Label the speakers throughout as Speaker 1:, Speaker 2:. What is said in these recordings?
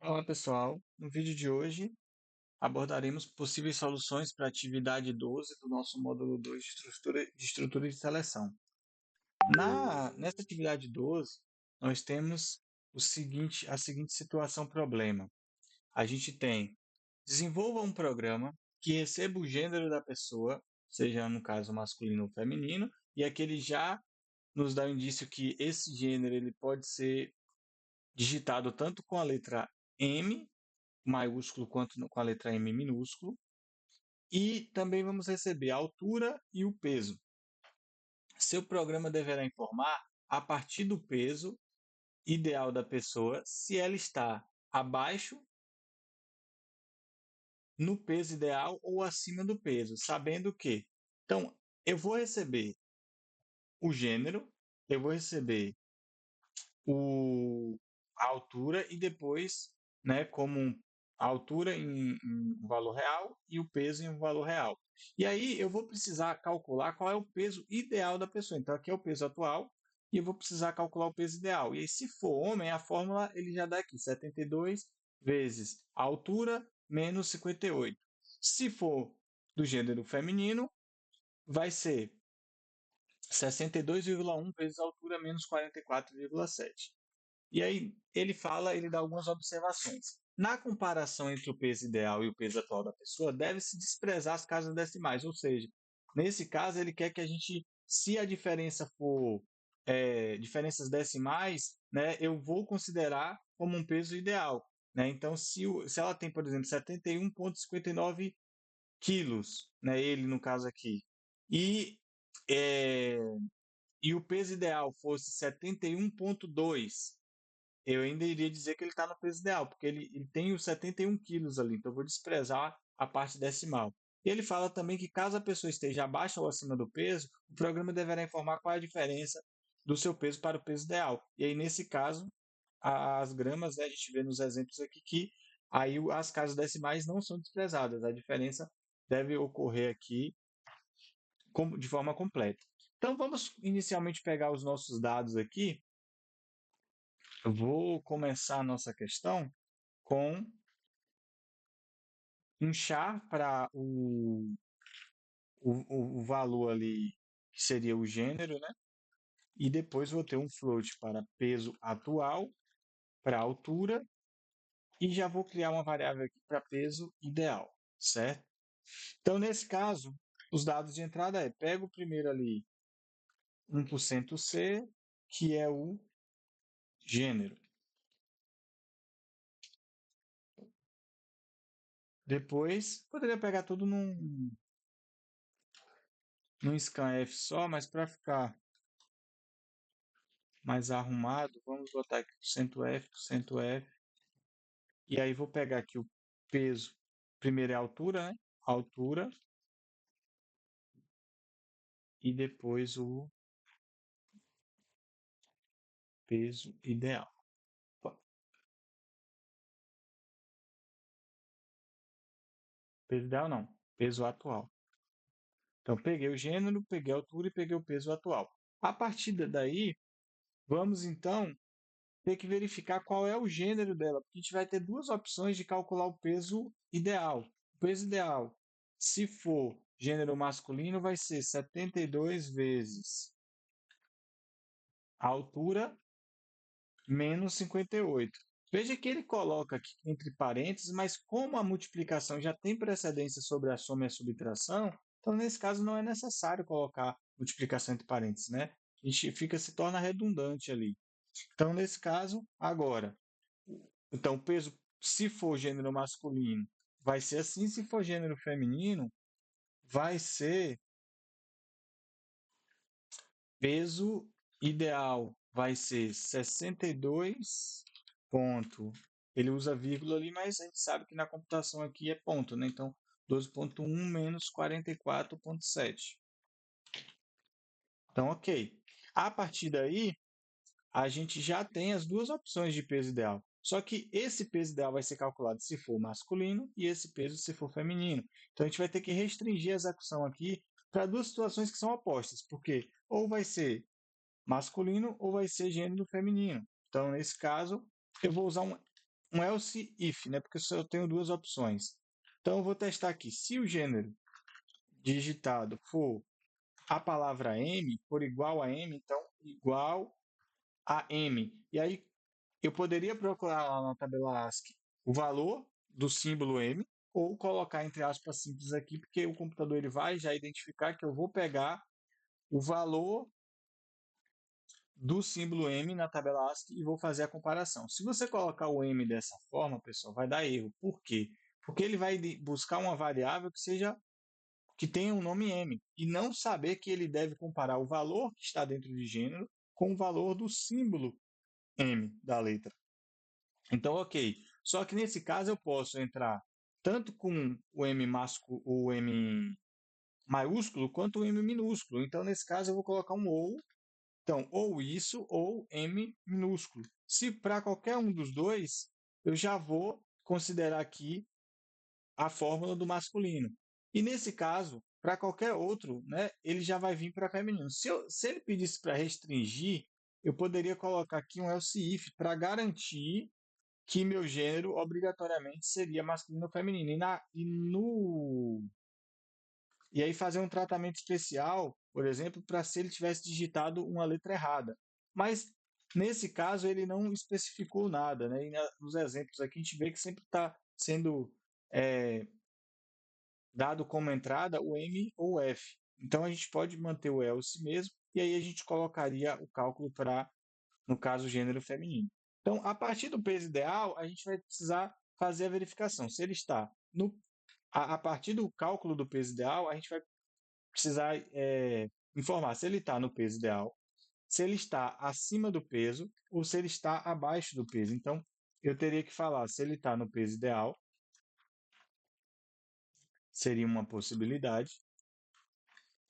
Speaker 1: Olá pessoal, no vídeo de hoje abordaremos possíveis soluções para a atividade 12 do nosso módulo 2 de estrutura de seleção. Nessa atividade 12, nós temos a seguinte situação problema. A gente tem, desenvolva um programa que receba o gênero da pessoa, seja no caso masculino ou feminino, e aqui ele já nos dá o indício que esse gênero ele pode ser digitado tanto com a letra M maiúsculo quanto com a letra M minúsculo. E também vamos receber a altura e o peso. Seu programa deverá informar, a partir do peso ideal da pessoa, se ela está abaixo no peso ideal ou acima do peso, sabendo que. Então, eu vou receber o gênero, eu vou receber a altura e depois, né, como a altura em valor real e o peso em um valor real. E aí eu vou precisar calcular qual é o peso ideal da pessoa. Então aqui é o peso atual e eu vou precisar calcular o peso ideal. E aí, se for homem, a fórmula ele já dá aqui 72 vezes a altura menos 58. Se for do gênero feminino, vai ser 62,1 vezes a altura menos 44,7. E aí ele dá algumas observações. Na comparação entre o peso ideal e o peso atual da pessoa, deve-se desprezar as casas decimais, ou seja, nesse caso ele quer que a gente, se a diferença for diferenças decimais, né, eu vou considerar como um peso ideal. Né? Então, se ela tem, por exemplo, 71,59 quilos, né, ele no caso aqui, e, é, e o peso ideal fosse 71,2, eu ainda iria dizer que ele está no peso ideal, porque ele tem os 71 quilos ali, então eu vou desprezar a parte decimal. E ele fala também que caso a pessoa esteja abaixo ou acima do peso, o programa deverá informar qual é a diferença do seu peso para o peso ideal. E aí, nesse caso, as gramas, né, a gente vê nos exemplos aqui que aí as casas decimais não são desprezadas, a diferença deve ocorrer aqui de forma completa. Então, vamos inicialmente pegar os nossos dados aqui. Eu vou começar a nossa questão com um char para o valor ali, que seria o gênero, né? E depois vou ter um float para peso atual, para altura, e já vou criar uma variável aqui para peso ideal, certo? Então, nesse caso, os dados de entrada pego primeiro ali 1% C, que é o gênero. Depois, poderia pegar tudo num scanf só, mas para ficar mais arrumado, vamos botar aqui %F, %F. E aí vou pegar aqui o peso. Primeiro é a altura, né? Altura. E depois o peso ideal. Peso ideal não, peso atual. Então peguei o gênero, peguei a altura e peguei o peso atual. A partir daí, vamos então ter que verificar qual é o gênero dela, porque a gente vai ter duas opções de calcular o peso ideal. O peso ideal, se for gênero masculino, vai ser 72 vezes a altura menos 58. Veja que ele coloca aqui entre parênteses, mas como a multiplicação já tem precedência sobre a soma e a subtração, então nesse caso não é necessário colocar multiplicação entre parênteses, né? A gente se torna redundante ali. Então, nesse caso, agora, então o peso, se for gênero masculino, vai ser assim, se for gênero feminino, vai ser peso ideal, vai ser 62 ponto. Ele usa vírgula ali, mas a gente sabe que na computação aqui é ponto, né? Então, 12,1 menos 44,7. Então, ok. A partir daí, a gente já tem as duas opções de peso ideal. Só que esse peso ideal vai ser calculado se for masculino e esse peso se for feminino. Então a gente vai ter que restringir a execução aqui para duas situações que são opostas, porque ou vai ser masculino ou vai ser gênero feminino. Então, nesse caso, eu vou usar um else if, né? Porque eu tenho duas opções. Então eu vou testar aqui. Se o gênero digitado for a palavra M, for igual a M, então igual a M. E aí eu poderia procurar lá na tabela ASCII o valor do símbolo M, ou colocar entre aspas simples aqui, porque o computador ele vai já identificar que eu vou pegar o valor do símbolo M na tabela ASCII e vou fazer a comparação. Se você colocar o M dessa forma, pessoal, vai dar erro. Por quê? Porque ele vai buscar uma variável que tenha um nome M e não saber que ele deve comparar o valor que está dentro de gênero com o valor do símbolo M da letra. Então, ok. Só que nesse caso eu posso entrar tanto com o M maiúsculo quanto o M minúsculo. Então, nesse caso, eu vou colocar um ou. Então, ou isso ou M minúsculo. Se para qualquer um dos dois, eu já vou considerar aqui a fórmula do masculino. E nesse caso, para qualquer outro, né, ele já vai vir para feminino. Se ele pedisse para restringir, eu poderia colocar aqui um else if para garantir que meu gênero obrigatoriamente seria masculino ou feminino. E aí fazer um tratamento especial, por exemplo, para se ele tivesse digitado uma letra errada. Mas nesse caso ele não especificou nada, né? E nos exemplos aqui a gente vê que sempre está sendo é, dado como entrada o M ou o F. Então a gente pode manter o else mesmo, e aí a gente colocaria o cálculo para, no caso, gênero feminino. Então, a partir do peso ideal, a gente vai precisar fazer a verificação. Se ele está a partir do cálculo do peso ideal, a gente vai precisar informar se ele está no peso ideal, se ele está acima do peso ou se ele está abaixo do peso. Então, eu teria que falar se ele está no peso ideal, seria uma possibilidade.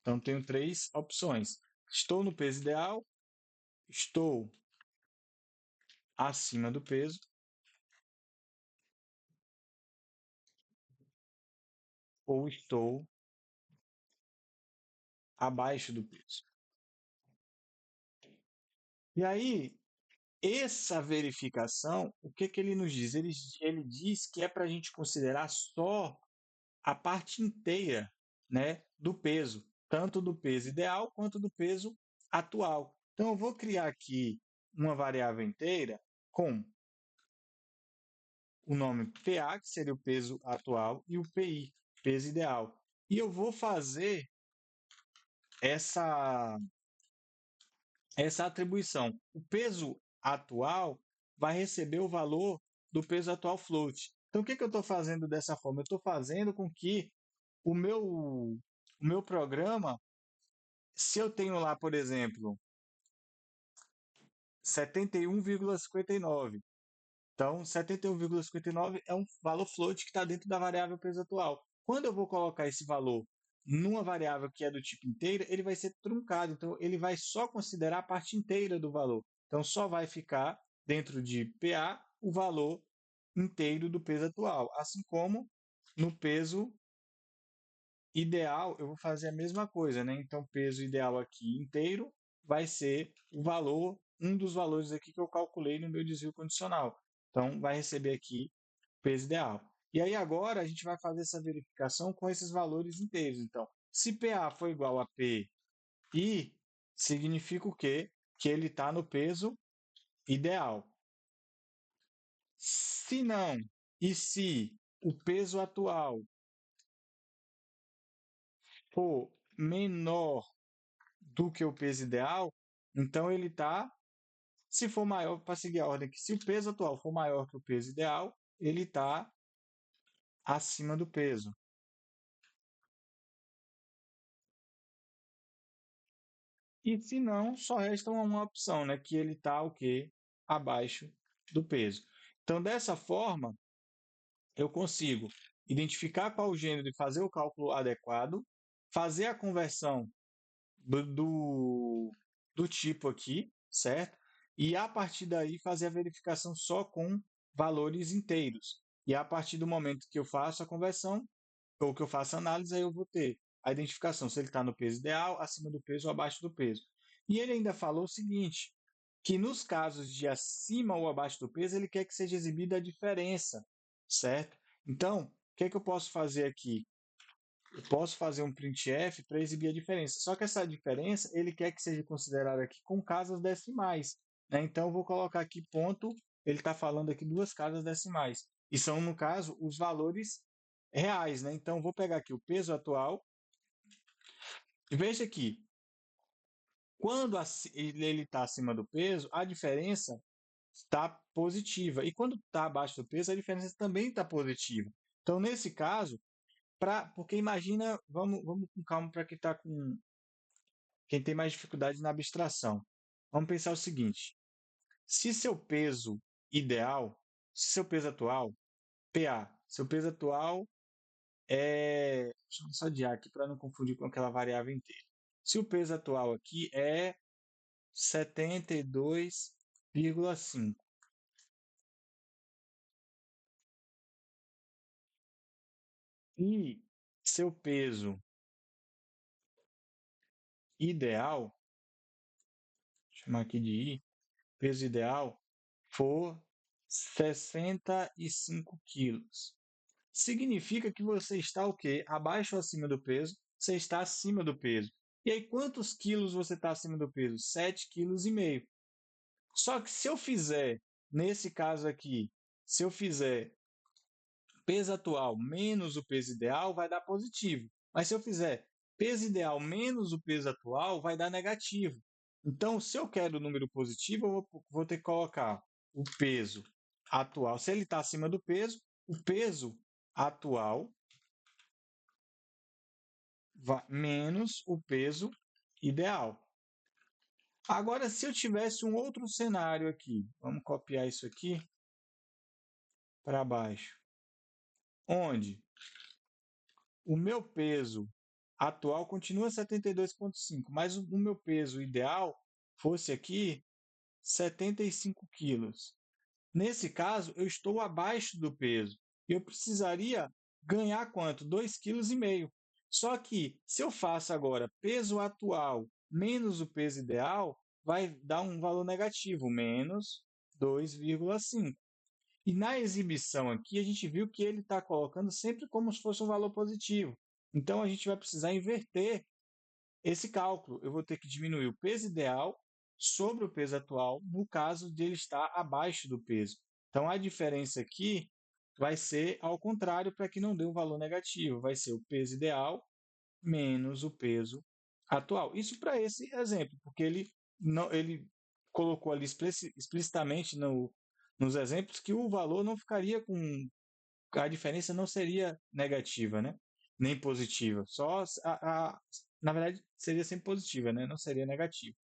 Speaker 1: Então, tenho três opções. Estou no peso ideal, estou acima do peso ou estou abaixo do peso. E aí, essa verificação, o que, que ele nos diz? Ele diz que é para a gente considerar só a parte inteira, né, do peso, tanto do peso ideal quanto do peso atual. Então, eu vou criar aqui uma variável inteira com o nome PA, que seria o peso atual, e o PI, peso ideal. E eu vou fazer essa, essa atribuição. O peso atual vai receber o valor do peso atual float. Então, o que, que eu estou fazendo dessa forma? Eu estou fazendo com que o meu programa, se eu tenho lá, por exemplo, 71,59, então 71,59 é um valor float que está dentro da variável peso atual. Quando eu vou colocar esse valor numa variável que é do tipo inteira, ele vai ser truncado, então ele vai só considerar a parte inteira do valor. Então só vai ficar dentro de PA o valor inteiro do peso atual, assim como no peso ideal, eu vou fazer a mesma coisa, né? Então, peso ideal aqui inteiro vai ser o valor, um dos valores aqui que eu calculei no meu desvio condicional. Então, vai receber aqui peso ideal. E aí agora a gente vai fazer essa verificação com esses valores inteiros. Então, se PA for igual a PI, significa o quê? Que ele está no peso ideal. Se não, e se o peso atual for menor do que o peso ideal, então ele está, se for maior, para seguir a ordem aqui, se o peso atual for maior que o peso ideal, ele está acima do peso. E se não, só resta uma opção, né, que ele está o quê? Abaixo do peso. Então, dessa forma, eu consigo identificar qual o gênero e fazer o cálculo adequado, fazer a conversão do tipo aqui, certo? E a partir daí fazer a verificação só com valores inteiros. E a partir do momento que eu faço a conversão, ou que eu faço a análise, aí eu vou ter a identificação se ele está no peso ideal, acima do peso ou abaixo do peso. E ele ainda falou o seguinte, que nos casos de acima ou abaixo do peso, ele quer que seja exibida a diferença, certo? Então, o que é que eu posso fazer aqui? Eu posso fazer um printf para exibir a diferença. Só que essa diferença ele quer que seja considerada aqui com casas decimais, né? Então eu vou colocar aqui ponto. Ele está falando aqui duas casas decimais e são no caso os valores reais, né? Então eu vou pegar aqui o peso atual e veja aqui quando ele está acima do peso, a diferença está positiva e quando está abaixo do peso, a diferença também está positiva. Então nesse caso, porque imagina, vamos com calma para quem está com quem tem mais dificuldade na abstração. Vamos pensar o seguinte: se seu peso ideal, se seu peso atual, PA, seu peso atual é. Deixa eu só adiar aqui para não confundir com aquela variável inteira. Se o peso atual aqui é 72,5 e seu peso ideal, vou chamar aqui de I, peso ideal for 65 quilos. Significa que você está o quê? Abaixo ou acima do peso? Você está acima do peso. E aí, quantos quilos você está acima do peso? 7,5 kg. Só que se eu fizer, nesse caso aqui, se eu fizer peso atual menos o peso ideal, vai dar positivo. Mas se eu fizer peso ideal menos o peso atual, vai dar negativo. Então, se eu quero o número positivo, eu vou ter que colocar o peso atual. Se ele está acima do peso, o peso atual menos o peso ideal. Agora, se eu tivesse um outro cenário aqui, vamos copiar isso aqui para baixo, onde o meu peso atual continua 72,5, mas o meu peso ideal fosse aqui 75 quilos. Nesse caso, eu estou abaixo do peso. Eu precisaria ganhar quanto? 2,5 kg. Só que, se eu faço agora peso atual menos o peso ideal, vai dar um valor negativo, menos 2,5. E na exibição aqui, a gente viu que ele está colocando sempre como se fosse um valor positivo. Então, a gente vai precisar inverter esse cálculo. Eu vou ter que diminuir o peso ideal sobre o peso atual, no caso de ele estar abaixo do peso. Então, a diferença aqui vai ser ao contrário para que não dê um valor negativo. Vai ser o peso ideal menos o peso atual. Isso para esse exemplo, porque ele colocou ali explicitamente nos exemplos que o valor não ficaria com. A diferença não seria negativa, né? Nem positiva. Na verdade, seria sempre positiva, né? Não seria negativa.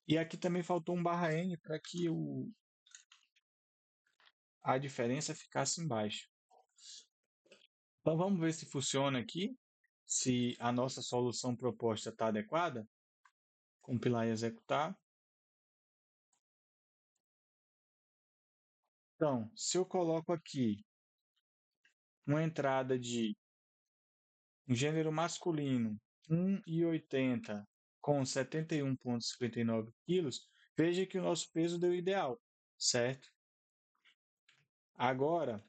Speaker 1: E aqui também faltou um barra N para que a diferença ficasse embaixo. Então vamos ver se funciona aqui, se a nossa solução proposta está adequada. Compilar e executar. Então, se eu coloco aqui uma entrada de um gênero masculino 1,80 com 71,59 quilos, veja que o nosso peso deu ideal, certo? Agora,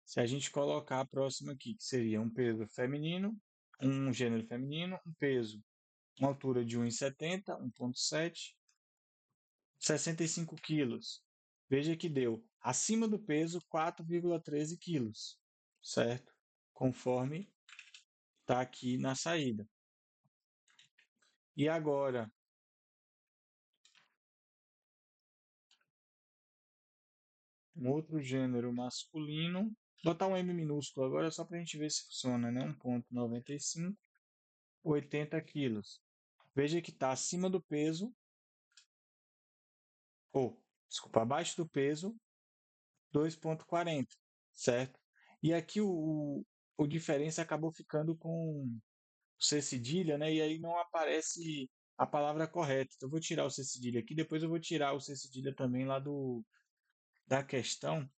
Speaker 1: se a gente colocar a próxima aqui, que seria um peso feminino, um gênero feminino, um peso, uma altura de 1,70, 1,7, 65 quilos. Veja que deu acima do peso 4,13 quilos, certo? Conforme está aqui na saída. E agora, um outro gênero masculino, vou botar um M minúsculo agora só para a gente ver se funciona, né? 1,95, 80 quilos. Veja que está acima do peso, ou, desculpa, abaixo do peso, 2,40, certo? E aqui o diferença acabou ficando com C cedilha, né? E aí não aparece a palavra correta. Então eu vou tirar o C cedilha aqui, depois eu vou tirar o C cedilha também lá da questão,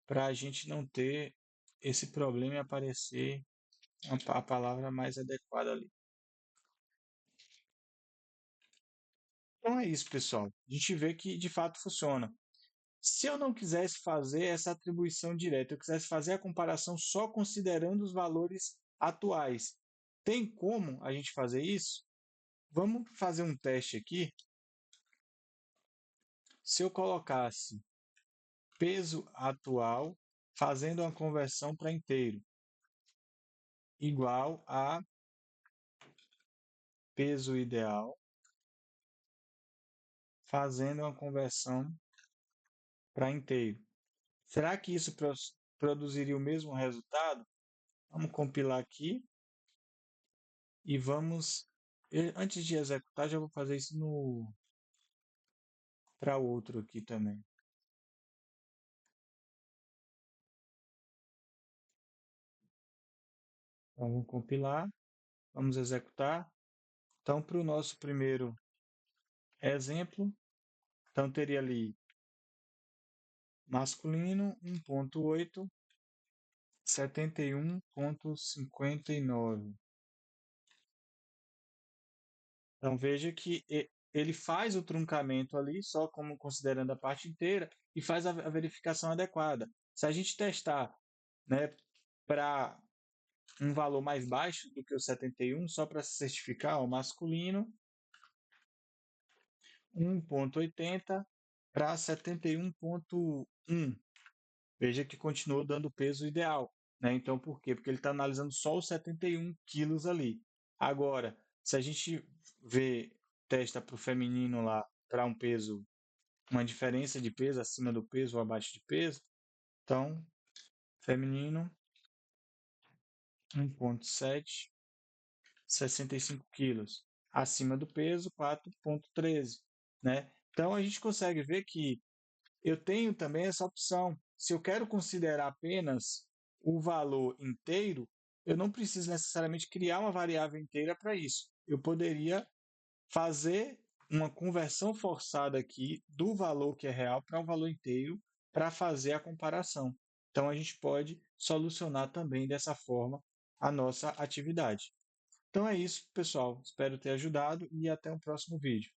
Speaker 1: para a gente não ter esse problema e aparecer a palavra mais adequada ali. Então é isso, pessoal. A gente vê que de fato funciona. Se eu não quisesse fazer essa atribuição direta, eu quisesse fazer a comparação só considerando os valores atuais, tem como a gente fazer isso? Vamos fazer um teste aqui. Se eu colocasse peso atual fazendo uma conversão para inteiro, igual a peso ideal fazendo uma conversão para inteiro. Será que isso produziria o mesmo resultado? Vamos compilar aqui e vamos. Antes de executar, já vou fazer isso no para outro aqui também. Então, vamos compilar, vamos executar. Então, para o nosso primeiro exemplo, então teria ali masculino 1.8, 71,59. Então veja que ele faz o truncamento ali, só como considerando a parte inteira, e faz a verificação adequada. Se a gente testar, né, para um valor mais baixo do que o 71, só para se certificar, o masculino 1.80 para 71,1. Veja que continuou dando o peso ideal, né? Então por quê? Porque ele está analisando só os 71 quilos ali. Agora, se a gente vê, testa para o feminino lá, para um peso, uma diferença de peso acima do peso ou abaixo de peso, então, feminino 1.7, 65 quilos. Acima do peso, 4.13, né? Então, a gente consegue ver que eu tenho também essa opção. Se eu quero considerar apenas o valor inteiro, eu não preciso necessariamente criar uma variável inteira para isso. Eu poderia fazer uma conversão forçada aqui do valor que é real para o valor inteiro para fazer a comparação. Então a gente pode solucionar também dessa forma a nossa atividade. Então é isso, pessoal. Espero ter ajudado e até o próximo vídeo.